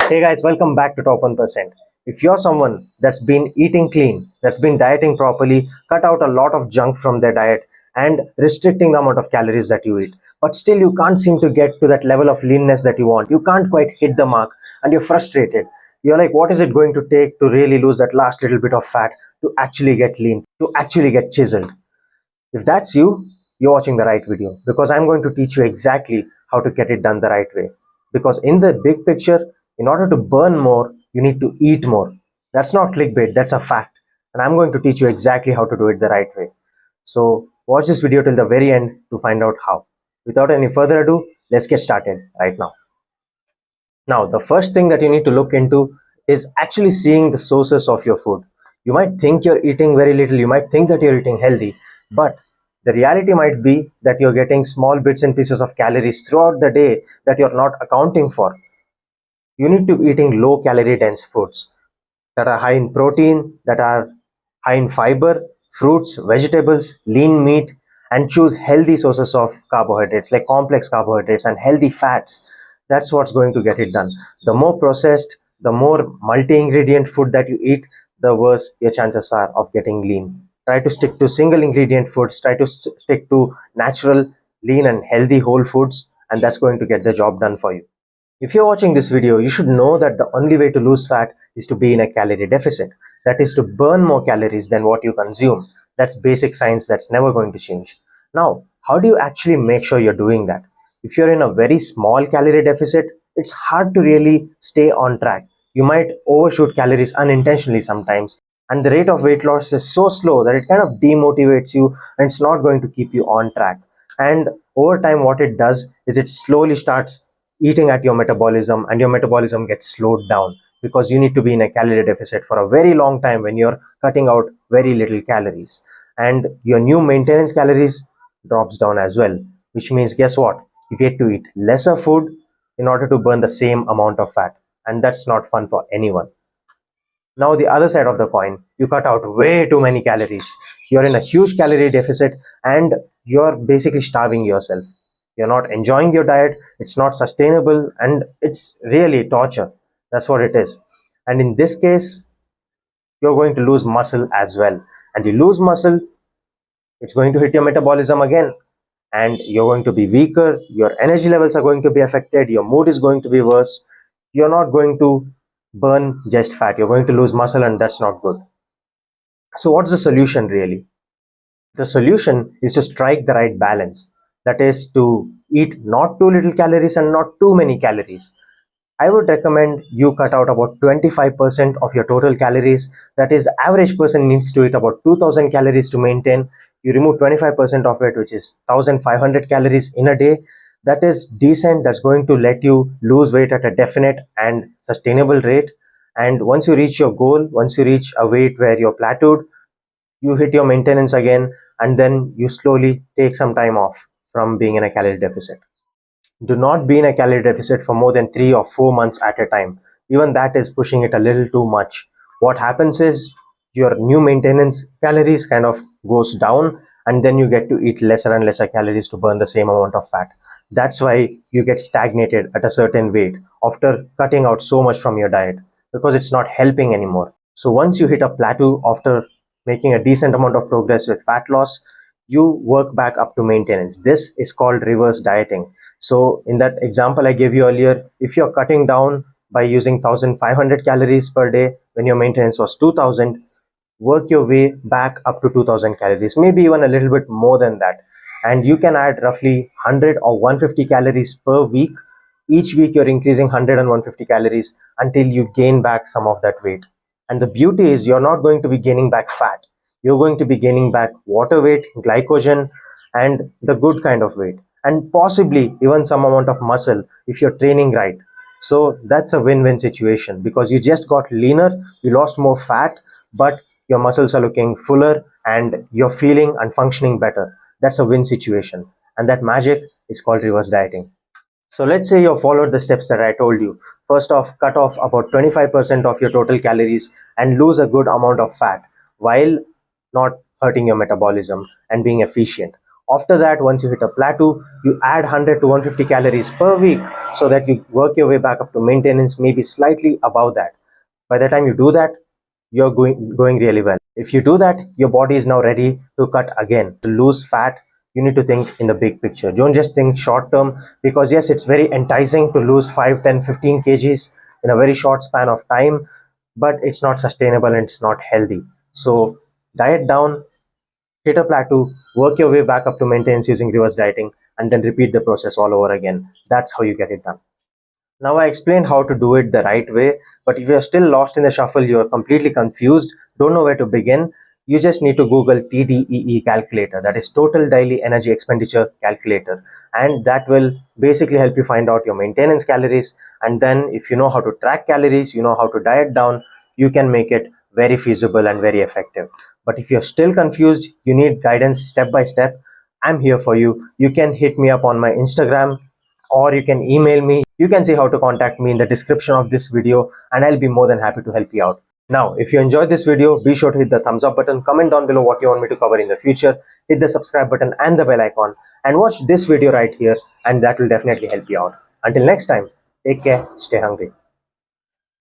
Hey guys, welcome back to Top 1%. If you're someone that's been eating clean, that's been dieting properly, cut out a lot of junk from their diet and restricting the amount of calories that you eat, but still you can't seem to get to that level of leanness that you want, you can't quite hit the mark and you're frustrated. You're like, what is it going to take to really lose that last little bit of fat to actually get lean, to actually get chiseled? If that's you, you're watching the right video because I'm going to teach you exactly how to get it done the right way. Because in the big picture, in order to burn more, you need to eat more. That's not clickbait, that's a fact. And I'm going to teach you exactly how to do it the right way. So watch this video till the very end to find out how. Without any further ado, let's get started right now. Now, the first thing that you need to look into is actually seeing the sources of your food. You might think you're eating very little, you might think that you're eating healthy, but the reality might be that you're getting small bits and pieces of calories throughout the day that you're not accounting for. You need to be eating low calorie dense foods that are high in protein, that are high in fiber, fruits, vegetables, lean meat, and choose healthy sources of carbohydrates like complex carbohydrates and healthy fats. That's what's going to get it done. The more processed, the more multi ingredient food that you eat, the worse your chances are of getting lean. Try to stick to single ingredient foods, try to stick to natural, lean, and healthy whole foods, and that's going to get the job done for you. If you're watching this video, you should know that the only way to lose fat is to be in a calorie deficit. That is to burn more calories than what you consume. That's basic science that's never going to change. Now, how do you actually make sure you're doing that? If you're in a very small calorie deficit, it's hard to really stay on track. You might overshoot calories unintentionally sometimes, and the rate of weight loss is so slow that it kind of demotivates you and it's not going to keep you on track. And over time, what it does is it slowly starts eating at your metabolism, and your metabolism gets slowed down because you need to be in a calorie deficit for a very long time when you're cutting out very little calories, and your new maintenance calories drops down as well, which means guess what, you get to eat lesser food in order to burn the same amount of fat, and that's not fun for anyone. Now the other side of the coin, you cut out way too many calories, you're in a huge calorie deficit, and you're basically starving yourself. You're not enjoying your diet, it's not sustainable, and it's really torture. That's what it is. And in this case, you're going to lose muscle as well. And you lose muscle, it's going to hit your metabolism again, and you're going to be weaker, your energy levels are going to be affected, your mood is going to be worse. You're not going to burn just fat, you're going to lose muscle, and that's not good. So, what's the solution really? The solution is to strike the right balance. That is to eat not too little calories and not too many calories. I would recommend you cut out about 25% of your total calories. That is, average person needs to eat about 2000 calories to maintain. You remove 25% of it, which is 1500 calories in a day. That is decent. That's going to let you lose weight at a definite and sustainable rate. And once you reach your goal, once you reach a weight where you're plateaued, you hit your maintenance again, and then you slowly take some time off from being in a calorie deficit. Do not be in a calorie deficit for more than 3 or 4 months at a time. Even that is pushing it a little too much. What happens is your new maintenance calories kind of goes down, and then you get to eat lesser and lesser calories to burn the same amount of fat. That's why you get stagnated at a certain weight after cutting out so much from your diet, because it's not helping anymore. So once you hit a plateau after making a decent amount of progress with fat loss, you work back up to maintenance. This is called reverse dieting. So in that example I gave you earlier, if you're cutting down by using 1500 calories per day when your maintenance was 2000, work your way back up to 2000 calories, maybe even a little bit more than that. And you can add roughly 100 or 150 calories per week. Each week you're increasing 100 and 150 calories until you gain back some of that weight. And the beauty is you're not going to be gaining back fat. You're going to be gaining back water weight, glycogen, and the good kind of weight, and possibly even some amount of muscle if you're training right. So that's a win-win situation because you just got leaner, you lost more fat, but your muscles are looking fuller and you're feeling and functioning better. That's a win situation. And that magic is called reverse dieting. So let's say you followed the steps that I told you. First off, cut off about 25% of your total calories and lose a good amount of fat while not hurting your metabolism and being efficient. After that, once you hit a plateau, you add 100 to 150 calories per week so that you work your way back up to maintenance, maybe slightly above that. By the time you do that, you're going really well. If you do that, your body is now ready to cut again. To lose fat, you need to think in the big picture. Don't just think short term, because yes, it's very enticing to lose 5, 10, 15 kgs in a very short span of time, but it's not sustainable and it's not healthy. So diet down, hit a plateau, work your way back up to maintenance using reverse dieting, and then repeat the process all over again. That's how you get it done. Now I explained how to do it the right way, but if you're still lost in the shuffle, you're completely confused, don't know where to begin, you just need to Google TDEE calculator, that is Total Daily Energy Expenditure Calculator, and that will basically help you find out your maintenance calories. And then if you know how to track calories, you know how to diet down, you can make it very feasible and very effective. But if you're still confused, you need guidance step by step, I'm here for you. You can hit me up on my Instagram, or you can email me. You can see how to contact me in the description of this video, and I'll be more than happy to help you out. Now, if you enjoyed this video, be sure to hit the thumbs up button, comment down below what you want me to cover in the future, hit the subscribe button and the bell icon, and watch this video right here, and that will definitely help you out. Until next time, take care, stay hungry.